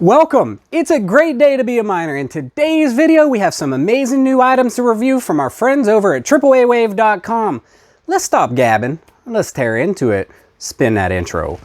Welcome! It's a great day to be a miner. In today's video, we have some amazing new items to review from our friends over at aaaWave.com. Let's stop gabbing. Let's tear into it. Spin that intro.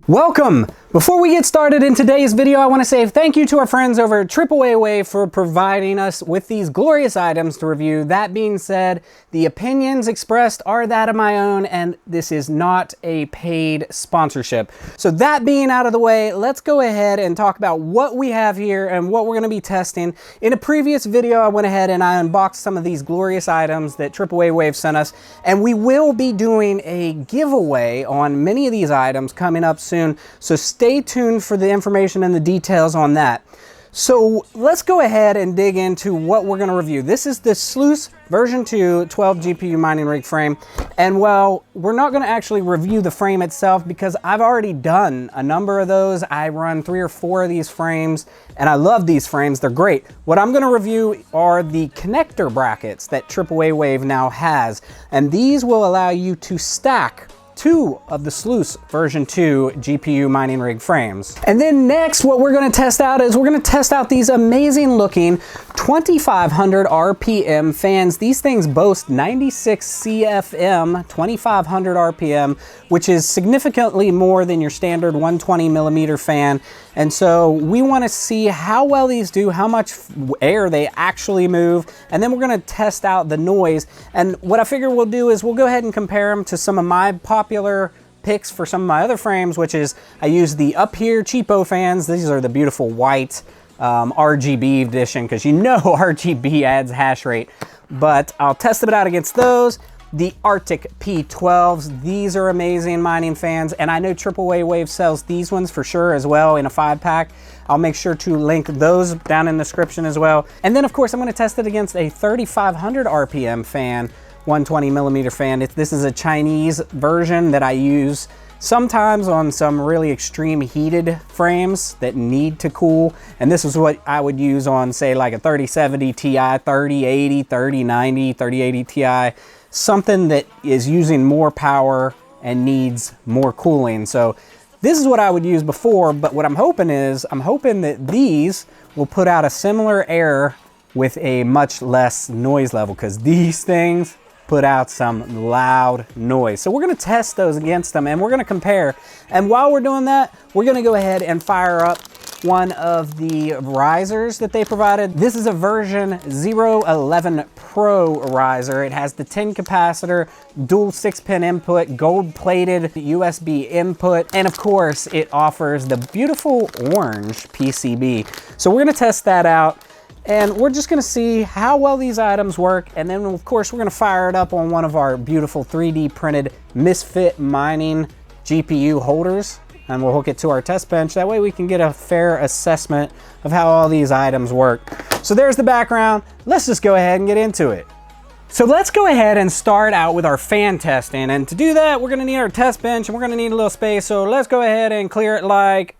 Welcome! Before we get started in today's video, I want to say thank you to our friends over at aaaWave for providing us with these glorious items to review. That being said, the opinions expressed are that of my own, and this is not a paid sponsorship. So that being out of the way, let's go ahead and talk about what we have here and what we're going to be testing. In a previous video, I went ahead and I unboxed some of these glorious items that aaaWave sent us, and we will be doing a giveaway on many of these items coming up soon. So stay tuned for the information and the details on that. So let's go ahead and dig into what we're going to review. This is the Sluice version 2 12 GPU mining rig frame. And while we're not going to actually review the frame itself because I've already done a number of those. I run 3 or 4 of these frames and I love these frames. They're great. What I'm going to review are the connector brackets that aaaWave now has. And these will allow you to stack 2 of the Sluice version 2 GPU mining rig frames. And then next, what we're going to test out is we're going to test out these amazing looking 2500 RPM fans. These things boast 96 CFM, 2500 RPM, which is significantly more than your standard 120 millimeter fan. And so we want to see how well these do, how much air they actually move, and then we're going to test out the noise. And what I figure we'll do is we'll go ahead and compare them to some of my popular picks for some of my other frames, which is I use the UpHere cheapo fans. These are the beautiful white RGB edition, because you know RGB adds hash rate. But I'll test them out against those. The Arctic P12s, these are amazing mining fans, and I know aaaWave sells these ones for sure as well in a 5-pack. I'll make sure to link those down in the description as well. And then of course I'm going to test it against a 3500 RPM fan, 120 millimeter fan. This is a Chinese version that I use sometimes on some really extreme heated frames that need to cool. And this is what I would use on, say, like a 3070 Ti, 3080, 3090, 3080 Ti. Something that is using more power and needs more cooling. So this is what I would use before, but what I'm hoping that these will put out a similar air with a much less noise level, because these things put out some loud noise. So we're going to test those against them and we're going to compare. And while we're doing that, we're going to go ahead and fire up one of the risers that they provided. This is a version V011 Pro riser. It has the 10 capacitor, dual 6-pin input, gold-plated USB input, and of course it offers the beautiful orange PCB. So we're going to test that out. And we're just going to see how well these items work. And then of course we're going to fire it up on one of our beautiful 3D printed Misfit mining GPU holders. And we'll hook it to our test bench. That way we can get a fair assessment of how all these items work. So there's the background. Let's just go ahead and get into it. So let's go ahead and start out with our fan testing. And to do that, we're going to need our test bench and we're going to need a little space. So let's go ahead and clear it like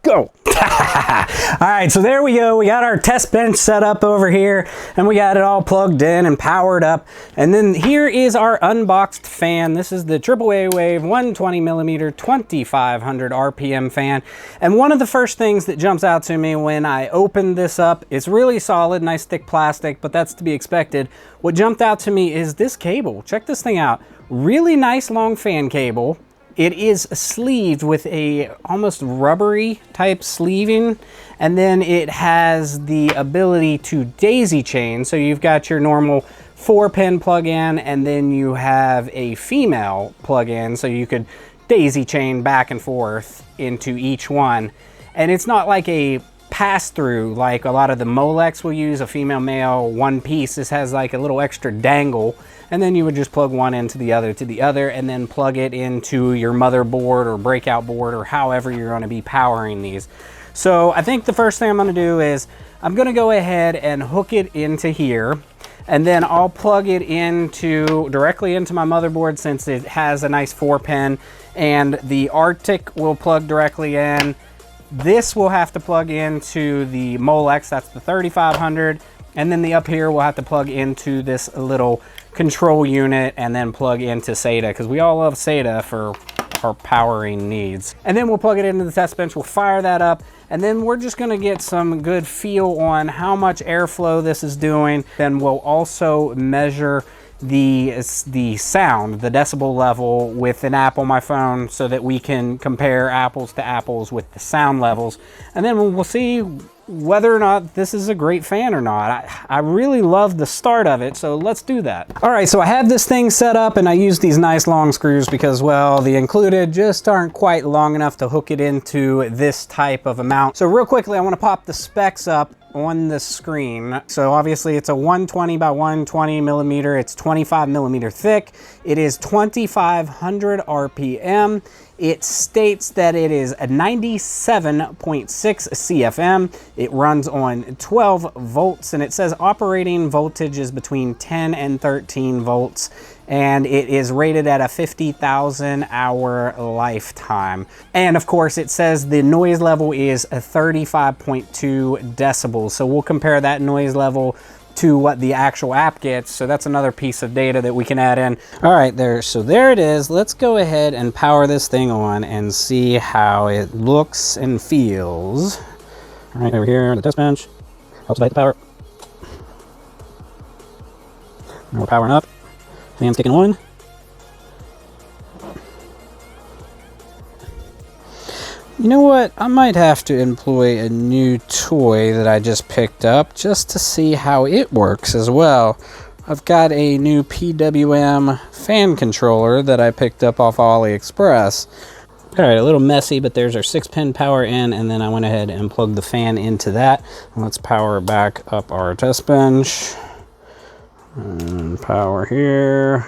go. All right, so there we go. We got our test bench set up over here and we got it all plugged in and powered up. And then here is our unboxed fan. This is the aaaWave 120 millimeter 2500 RPM fan. And one of the first things that jumps out to me when I opened this up, it's really solid, nice thick plastic, but that's to be expected. What jumped out to me is this cable. Check this thing out. Really nice long fan cable. It is sleeved with a almost rubbery type sleeving, and then it has the ability to daisy chain. So you've got your normal 4-pin plug-in, and then you have a female plug-in, so you could daisy chain back and forth into each one. And it's not like a pass-through like a lot of the Molex will use, a female-male one piece. This has like a little extra dangle, and then you would just plug one into the other, and then plug it into your motherboard or breakout board or however you're going to be powering these. So I think the first thing I'm going to do is I'm going to go ahead and hook it into here, and then I'll plug it directly into my motherboard since it has a nice 4-pin, and the Arctic will plug directly in. This will have to plug into the Molex, that's the 3500. And then the UpHere will have to plug into this little control unit and then plug into SATA, because we all love SATA for our powering needs. And then we'll plug it into the test bench, we'll fire that up, and then we're just gonna get some good feel on how much airflow this is doing. Then we'll also measure the sound, the decibel level with an app on my phone so that we can compare apples to apples with the sound levels. And then we'll see whether or not this is a great fan or not. I really love the start of it, so let's do that. All right, so I have this thing set up and I use these nice long screws because, well, the included just aren't quite long enough to hook it into this type of a mount. So real quickly, I wanna pop the specs up on the screen. So obviously it's a 120 by 120 millimeter. It's 25 millimeter thick. It is 2,500 RPM. It states that it is a 97.6 CFM. It runs on 12 volts and it says operating voltage is between 10 and 13 volts. And it is rated at a 50,000 hour lifetime. And of course it says the noise level is a 35.2 decibels. So we'll compare that noise level to what the actual app gets. So that's another piece of data that we can add in. All right, so there it is. Let's go ahead and power this thing on and see how it looks and feels. All right, over here on the test bench. Helps light the power. Now we're powering up. Fan's kicking on. You know what? I might have to employ a new toy that I just picked up just to see how it works as well. I've got a new PWM fan controller that I picked up off AliExpress. All right, a little messy, but there's our 6-pin power in, and then I went ahead and plugged the fan into that. Let's power back up our test bench. And power here.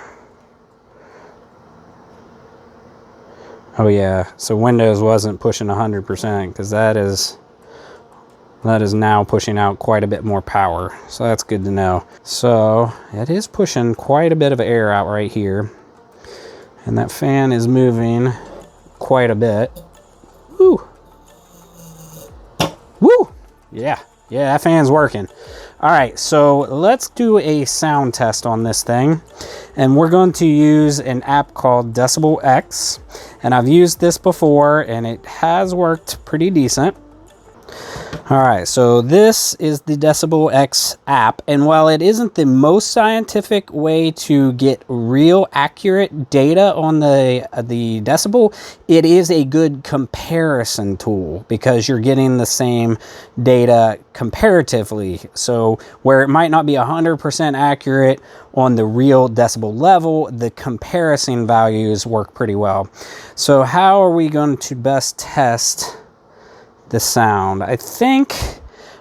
Oh yeah, so Windows wasn't pushing 100% because that is now pushing out quite a bit more power. So that's good to know. So it is pushing quite a bit of air out right here. And that fan is moving quite a bit. Woo! Woo! Yeah, that fan's working. All right, so let's do a sound test on this thing. And we're going to use an app called Decibel X. And I've used this before and it has worked pretty decent. All right, so this is the Decibel X app. And while it isn't the most scientific way to get real accurate data on the decibel, it is a good comparison tool because you're getting the same data comparatively. So where it might not be 100% accurate on the real decibel level, the comparison values work pretty well. So how are we going to best test the sound? I think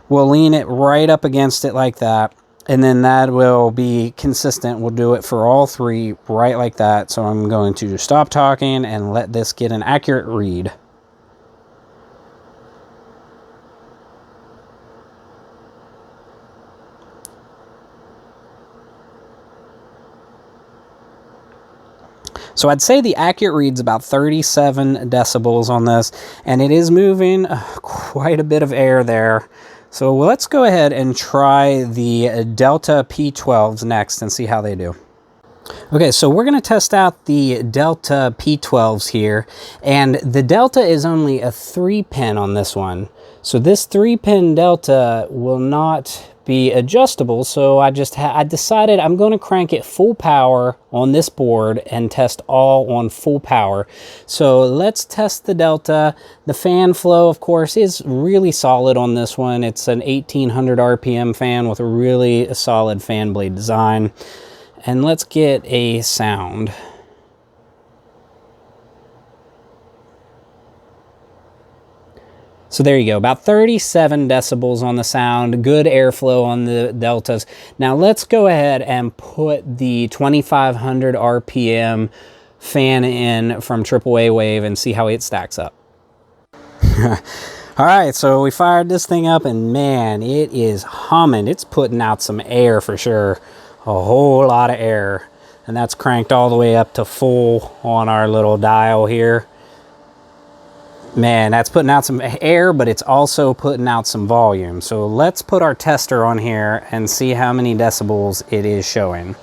we'll lean it right up against it like that, and then that will be consistent. We'll do it for all three right like that. So I'm going to stop talking and let this get an accurate read. So I'd say the accurate read's about 37 decibels on this, and it is moving quite a bit of air there. So let's go ahead and try the Delta P12s next and see how they do. Okay, so we're going to test out the Delta P12s here, and the Delta is only a 3-pin on this one. So this 3-pin Delta will not be adjustable, so I decided I'm going to crank it full power on this board and test all on full power. So let's test the Delta. The fan flow, of course, is really solid on this one. It's an 1800 RPM fan with a really solid fan blade design. And let's get a sound. So there you go, about 37 decibels on the sound, good airflow on the Deltas. Now let's go ahead and put the 2500 RPM fan in from aaaWave and see how it stacks up. All right, so we fired this thing up and man, it is humming. It's putting out some air for sure, a whole lot of air. And that's cranked all the way up to full on our little dial here. Man, that's putting out some air, but it's also putting out some volume. So let's put our tester on here and see how many decibels it is showing.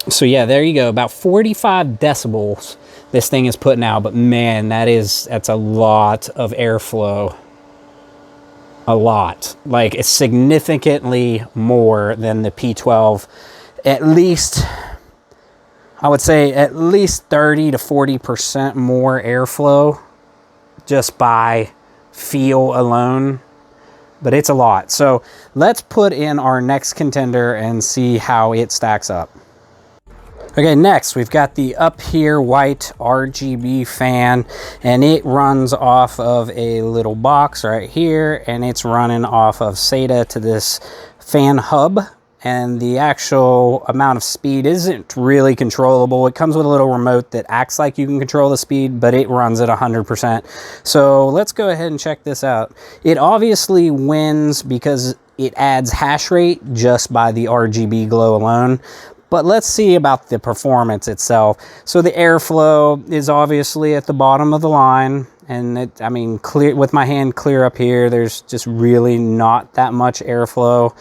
So yeah, there you go, about 45 decibels this thing is putting out, but man, that's a lot of airflow. A lot. Like, it's significantly more than the P12. At least, I would say at least 30 to 40% more airflow just by feel alone, but it's a lot. So let's put in our next contender and see how it stacks up. Okay, next we've got the UpHere white RGB fan, and it runs off of a little box right here, and it's running off of SATA to this fan hub, and the actual amount of speed isn't really controllable. It comes with a little remote that acts like you can control the speed, but it runs at 100%. So let's go ahead and check this out. It obviously wins because it adds hash rate just by the RGB glow alone. But let's see about the performance itself. So the airflow is obviously at the bottom of the line, and I mean, clear with my hand clear up here, there's just really not that much airflow.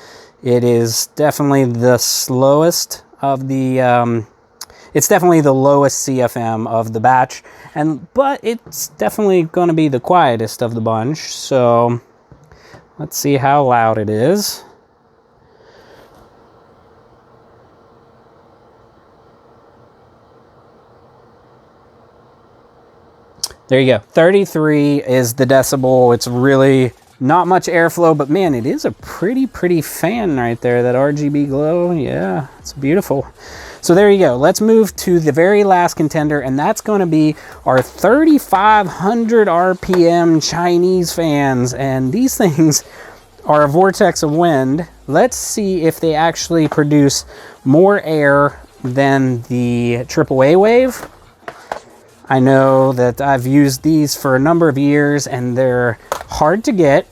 It is definitely the slowest of the, it's definitely the lowest CFM of the batch, but it's definitely going to be the quietest of the bunch. So let's see how loud it is. There you go, 33 is the decibel. It's really not much airflow, but man, it is a pretty fan right there, that RGB glow. Yeah, it's beautiful. So there you go. Let's move to the very last contender, and that's going to be our 3,500 RPM Chinese fans. And these things are a vortex of wind. Let's see if they actually produce more air than the aaaWave. I know that I've used these for a number of years, and they're hard to get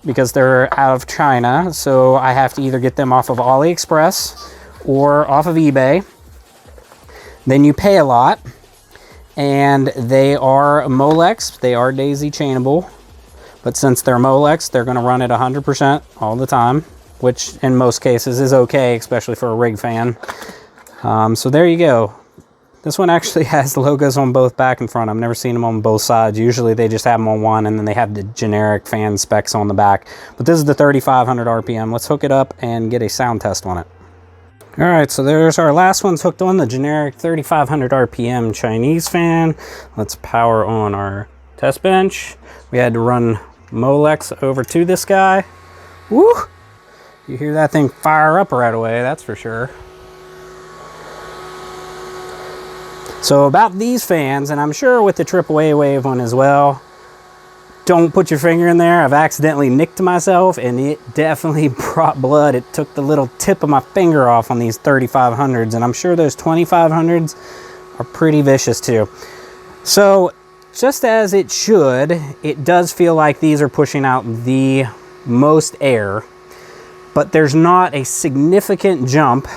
because they're out of China. So I have to either get them off of AliExpress or off of eBay. Then you pay a lot, and they are Molex. They are daisy chainable, but since they're Molex, they're going to run at 100% all the time, which in most cases is okay, especially for a rig fan. So there you go. This one actually has logos on both back and front. I've never seen them on both sides. Usually they just have them on one, and then they have the generic fan specs on the back. But this is the 3,500 RPM. Let's hook it up and get a sound test on it. All right, so there's our last one's hooked on, the generic 3,500 RPM Chinese fan. Let's power on our test bench. We had to run Molex over to this guy. Woo! You hear that thing fire up right away, that's for sure. So about these fans, and I'm sure with the aaaWave one as well, don't put your finger in there. I've accidentally nicked myself, and it definitely brought blood. It took the little tip of my finger off on these 3,500s, and I'm sure those 2,500s are pretty vicious too. So just as it should, it does feel like these are pushing out the most air, but there's not a significant jump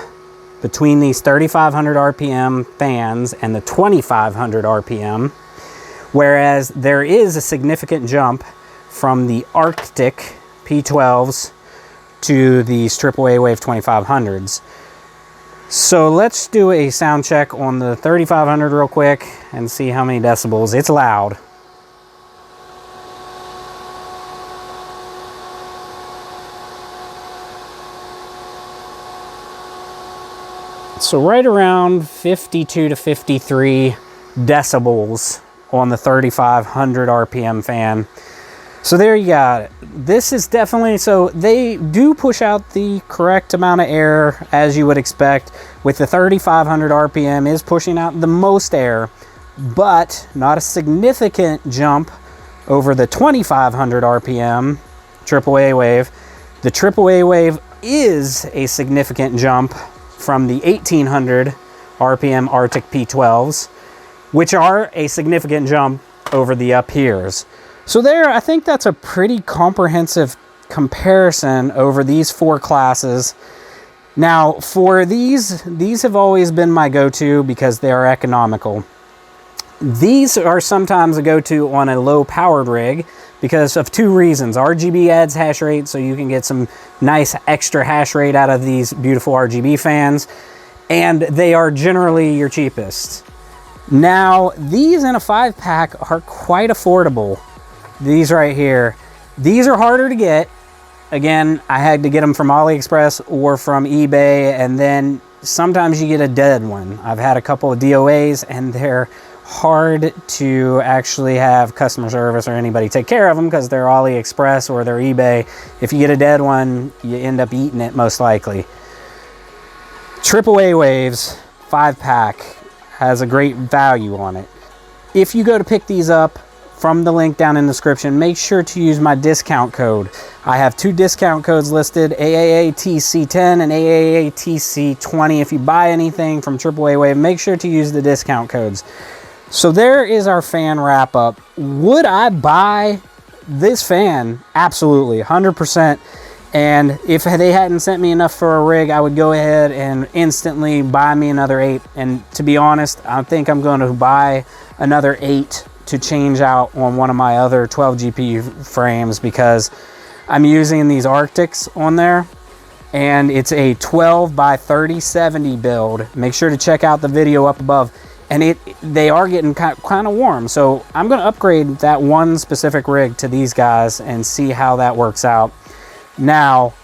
between these 3,500 RPM fans and the 2,500 RPM, whereas there is a significant jump from the Arctic P12s to these aaaWave 2,500s. So let's do a sound check on the 3,500 real quick and see how many decibels. It's loud. So right around 52 to 53 decibels on the 3,500 RPM fan. So there you got it. This is definitely, so they do push out the correct amount of air as you would expect. With the 3,500 RPM is pushing out the most air, but not a significant jump over the 2,500 RPM aaaWave. The aaaWave is a significant jump from the 1,800 RPM Arctic P12s, which are a significant jump over the UpHeres. So there, I think that's a pretty comprehensive comparison over these four classes. Now for these have always been my go-to because they are economical. These are sometimes a go-to on a low powered rig because of two reasons. RGB adds hash rate, so you can get some nice extra hash rate out of these beautiful RGB fans, and they are generally your cheapest. Now, these in a 5-pack are quite affordable. These right here. These are harder to get. Again, I had to get them from AliExpress or from eBay, and then sometimes you get a dead one. I've had a couple of DOAs, and they're hard to actually have customer service or anybody take care of them because they're AliExpress or they're eBay. If you get a dead one, you end up eating it most likely. aaaWave's 5-pack has a great value on it. If you go to pick these up from the link down in the description, make sure to use my discount code. I have 2 discount codes listed, AAATC10 and AAATC20. If you buy anything from aaaWave, make sure to use the discount codes. So there is our fan wrap up. Would I buy this fan? Absolutely, 100%. And if they hadn't sent me enough for a rig, I would go ahead and instantly buy me another 8. And to be honest, I think I'm going to buy another 8 to change out on one of my other 12 GPU frames because I'm using these Arctics on there. And it's a 12 by 3070 build. Make sure to check out the video up above. And they are getting kind of warm. So I'm going to upgrade that one specific rig to these guys and see how that works out. Now,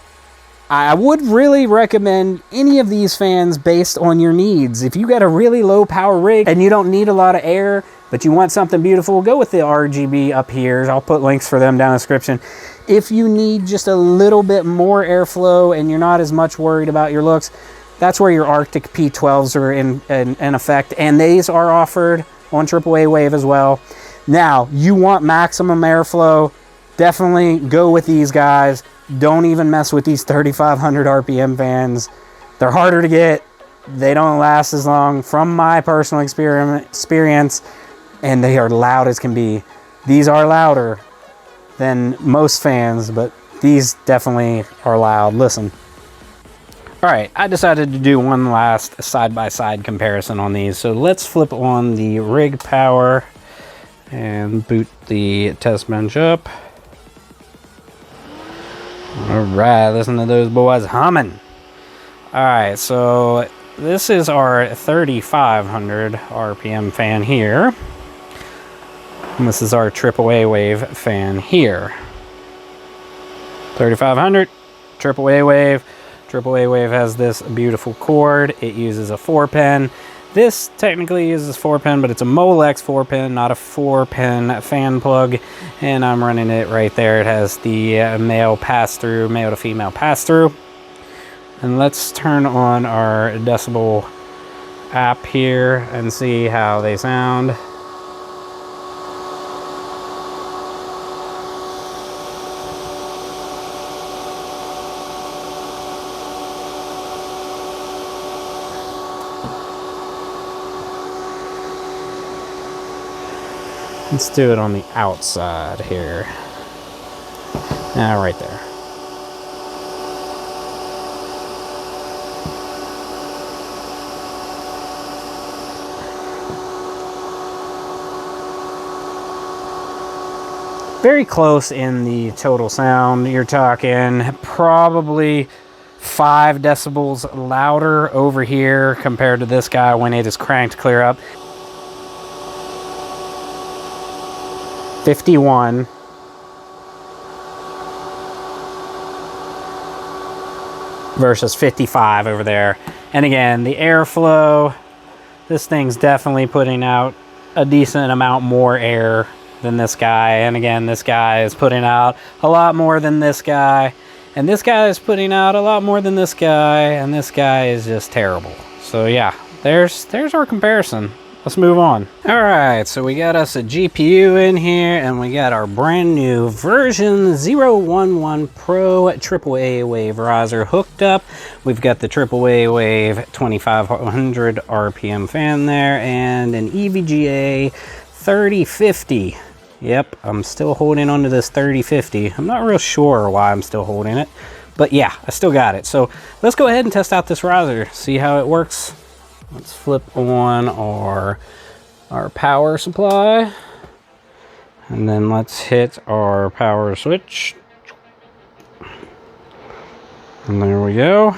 I would really recommend any of these fans based on your needs. If you got a really low power rig and you don't need a lot of air, but you want something beautiful, go with the RGB UpHeres. I'll put links for them down in the description. If you need just a little bit more airflow and you're not as much worried about your looks, that's where your Arctic P12s are in effect, and these are offered on aaaWave as well. Now, you want maximum airflow, definitely go with these guys. Don't even mess with these 3,500 RPM fans. They're harder to get. They don't last as long from my personal experience, and they are loud as can be. These are louder than most fans, but these definitely are loud. Listen. All right, I decided to do one last side-by-side comparison on these. So let's flip on the rig power and boot the test bench up. All right, listen to those boys humming. All right, so this is our 3,500 RPM fan here. And this is our aaaWave fan here. 3,500, aaaWave. aaaWave has this beautiful cord. It uses a 4-pin. This technically uses 4-pin, but it's a Molex 4-pin, not a 4-pin fan plug. And I'm running it right there. It has the male pass-through, male to female pass-through. And let's turn on our decibel app here and see how they sound. Let's do it on the outside here. Right there. Very close in the total sound. You're talking probably 5 decibels louder over here compared to this guy when it is cranked clear up. 51. Versus 55 over there. And again, the airflow, this thing's definitely putting out a decent amount more air than this guy. And again, this guy is putting out a lot more than this guy. And this guy is putting out a lot more than this guy. And this guy is just terrible. So yeah, there's our comparison. Let's move on. All right, so we got us a GPU in here, and we got our brand new version V011 Pro aaaWave riser hooked up. We've got the aaaWave 2500 RPM fan there, and an EVGA 3050. Yep, I'm still holding on to this 3050. I'm not real sure why I'm still holding it, But yeah, I still got it. So let's go ahead and test out this riser, see how it works. Let's flip on our power supply. And then let's hit our power switch. And there we go.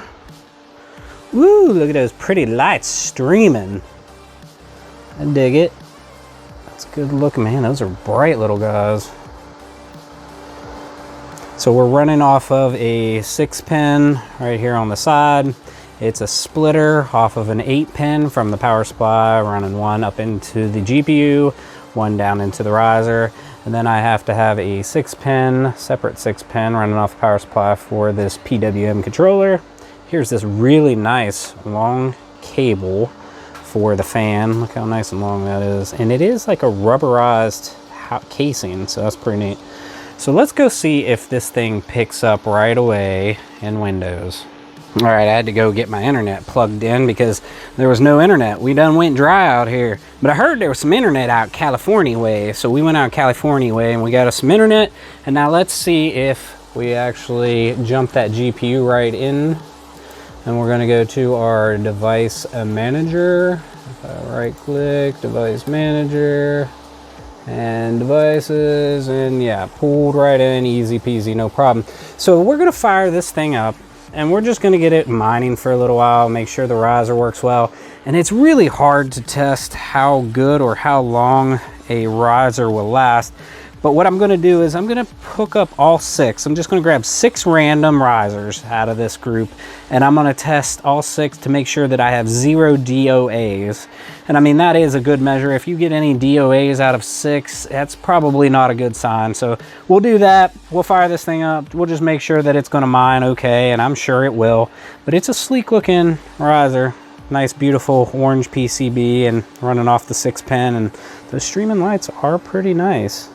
Woo, look at those pretty lights streaming. I dig it. That's good looking, man. Those are bright little guys. So we're running off of a 6-pin right here on the side. It's a splitter off of an 8-pin from the power supply, running one up into the GPU, one down into the riser. And then I have to have a 6-pin, separate 6-pin running off the power supply for this PWM controller. Here's this really nice long cable for the fan. Look how nice and long that is. And it is like a rubberized casing, so that's pretty neat. So let's go see if this thing picks up right away in Windows. All right, I had to go get my internet plugged in because there was no internet. We done went dry out here. But I heard there was some internet out California way. So we went out California way and we got us some internet. And now let's see if we actually jump that GPU right in. And we're gonna go to our device manager. If I right click, device manager, and devices, and yeah, pulled right in, easy peasy, no problem. So we're gonna fire this thing up. And we're just gonna get it mining for a little while, make sure the riser works well. And it's really hard to test how good or how long a riser will last. But what I'm gonna do is I'm gonna hook up all 6. I'm just gonna grab 6 random risers out of this group, and I'm gonna test all 6 to make sure that I have 0 DOAs. And I mean, that is a good measure. If you get any DOAs out of 6, that's probably not a good sign. So we'll do that. We'll fire this thing up. We'll just make sure that it's gonna mine okay, and I'm sure it will. But it's a sleek looking riser. Nice, beautiful orange PCB and running off the 6-pin, and the streaming lights are pretty nice.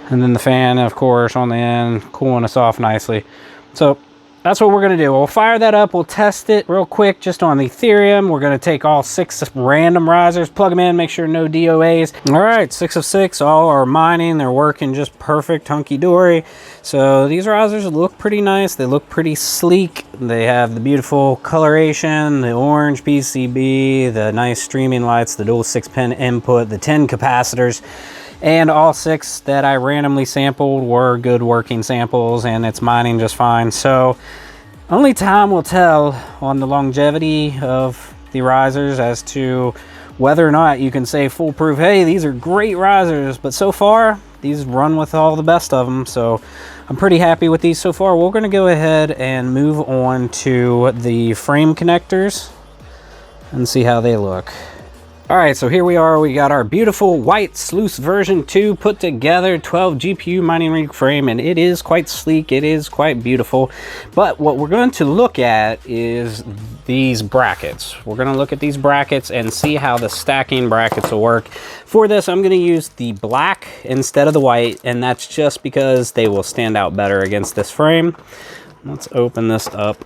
And then the fan, of course, on the end, cooling us off nicely. So that's what we're gonna do. We'll fire that up, we'll test it real quick just on the Ethereum. We're gonna take all 6 random risers, plug them in, make sure no DOAs. All right, 6 of 6, all are mining. They're working just perfect, hunky-dory. So these risers look pretty nice. They look pretty sleek. They have the beautiful coloration, the orange PCB, the nice streaming lights, the dual 6-pin input, the 10 capacitors. And all 6 that I randomly sampled were good working samples, and it's mining just fine. So only time will tell on the longevity of the risers as to whether or not you can say foolproof, hey, these are great risers. But so far, these run with all the best of them. So I'm pretty happy with these so far. We're gonna go ahead and move on to the frame connectors and see how they look. All right, so here we are. We got our beautiful white Sluice version 2 put together, 12 GPU mining rig frame, and it is quite sleek. It is quite beautiful. But what we're going to look at is these brackets. We're going to look at these brackets and see how the stacking brackets will work. For this, I'm going to use the black instead of the white, and that's just because they will stand out better against this frame. Let's open this up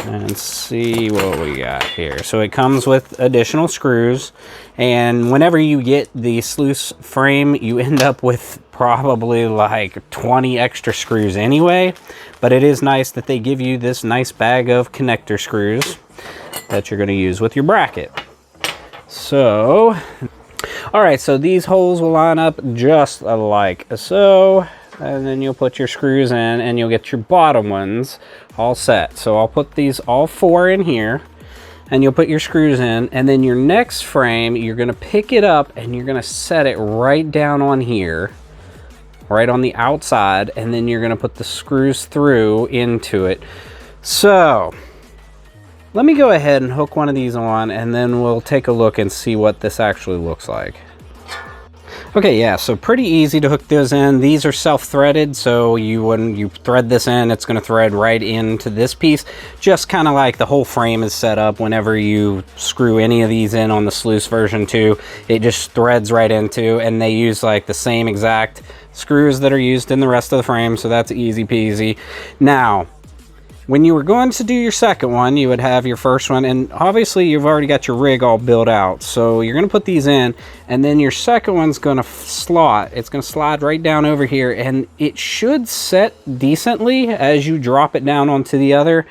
and see what we got here. So it comes with additional screws, and whenever you get the Sluice frame, you end up with probably like 20 extra screws anyway. But it is nice that they give you this nice bag of connector screws that you're going to use with your bracket. So all right, so these holes will line up just like so, and then you'll put your screws in and you'll get your bottom ones all set. So I'll put these all 4 in here, and you'll put your screws in, and then your next frame, you're gonna pick it up and you're gonna set it right down on here, right on the outside, and then you're gonna put the screws through into it. So let me go ahead and hook one of these on, and then we'll take a look and see what this actually looks like. Okay, yeah, so pretty easy to hook those in. These are self-threaded, so when you thread this in, it's gonna thread right into this piece, just kind of like the whole frame is set up. Whenever you screw any of these in on the Sluice version 2, it just threads right into, and they use like the same exact screws that are used in the rest of the frame, so that's easy peasy. Now, when you were going to do your second one, you would have your first one, and obviously you've already got your rig all built out. So you're going to put these in, and then your second one's going to slot. It's going to slide right down over here, and it should set decently as you drop it down onto the other.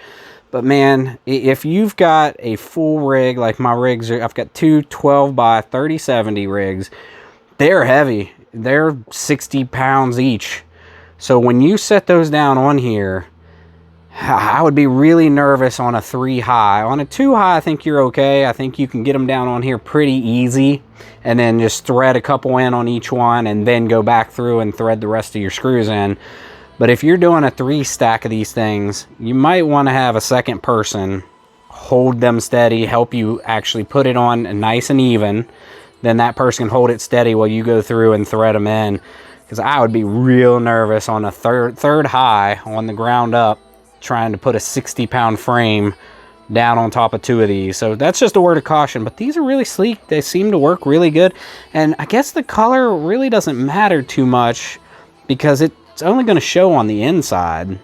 But man, if you've got a full rig, like my rigs are, I've got two 12 by 3070 rigs. They're heavy. They're 60 pounds each. So when you set those down on here, I would be really nervous on a 3 high. On a 2 high, I think you're okay. I think you can get them down on here pretty easy, and then just thread a couple in on each one and then go back through and thread the rest of your screws in. But if you're doing a 3 stack of these things, you might want to have a second person hold them steady, help you actually put it on nice and even. Then that person can hold it steady while you go through and thread them in. Because I would be real nervous on a third high on the ground up, trying to put a 60-pound frame down on top of 2 of these. So that's just a word of caution. But these are really sleek. They seem to work really good. And I guess the color really doesn't matter too much, because it's only going to show on the inside.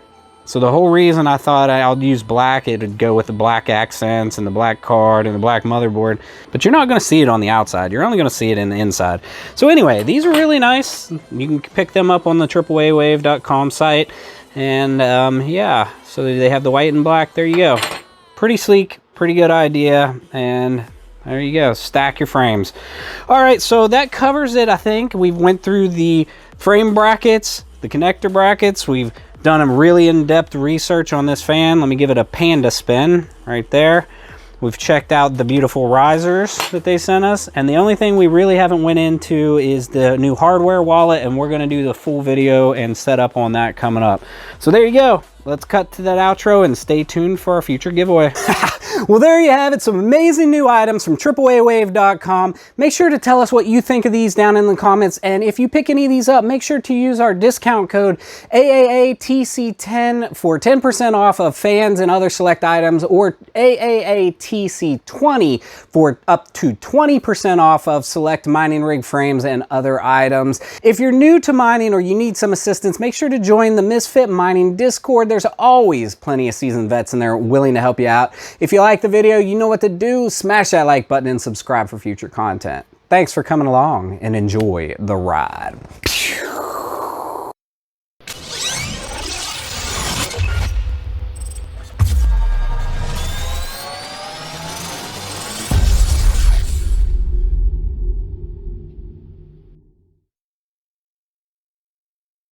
So the whole reason I thought I'll use black, it'd go with the black accents and the black card and the black motherboard. But you're not going to see it on the outside. You're only going to see it in the inside. So anyway, these are really nice. You can pick them up on the aaaWave.com site. And yeah, so they have the white and black. There you go. Pretty sleek, pretty good idea. And there you go. Stack your frames. All right, so that covers it, I think. We went through the frame brackets, the connector brackets. We've done a really in-depth research on this fan. Let me give it a panda spin right there. We've checked out the beautiful risers that they sent us, and the only thing we really haven't went into is the new hardware wallet, and we're going to do the full video and setup on that coming up. So there you go. Let's cut to that outro and stay tuned for our future giveaway. Well, there you have it. Some amazing new items from aaaWave.com. Make sure to tell us what you think of these down in the comments. And if you pick any of these up, make sure to use our discount code AAATC10 for 10% off of fans and other select items, or AAATC20 for up to 20% off of select mining rig frames and other items. If you're new to mining or you need some assistance, make sure to join the Misfit Mining Discord. There's always plenty of seasoned vets in there willing to help you out. If you like the video, you know what to do. Smash that like button and subscribe for future content. Thanks for coming along, and enjoy the ride.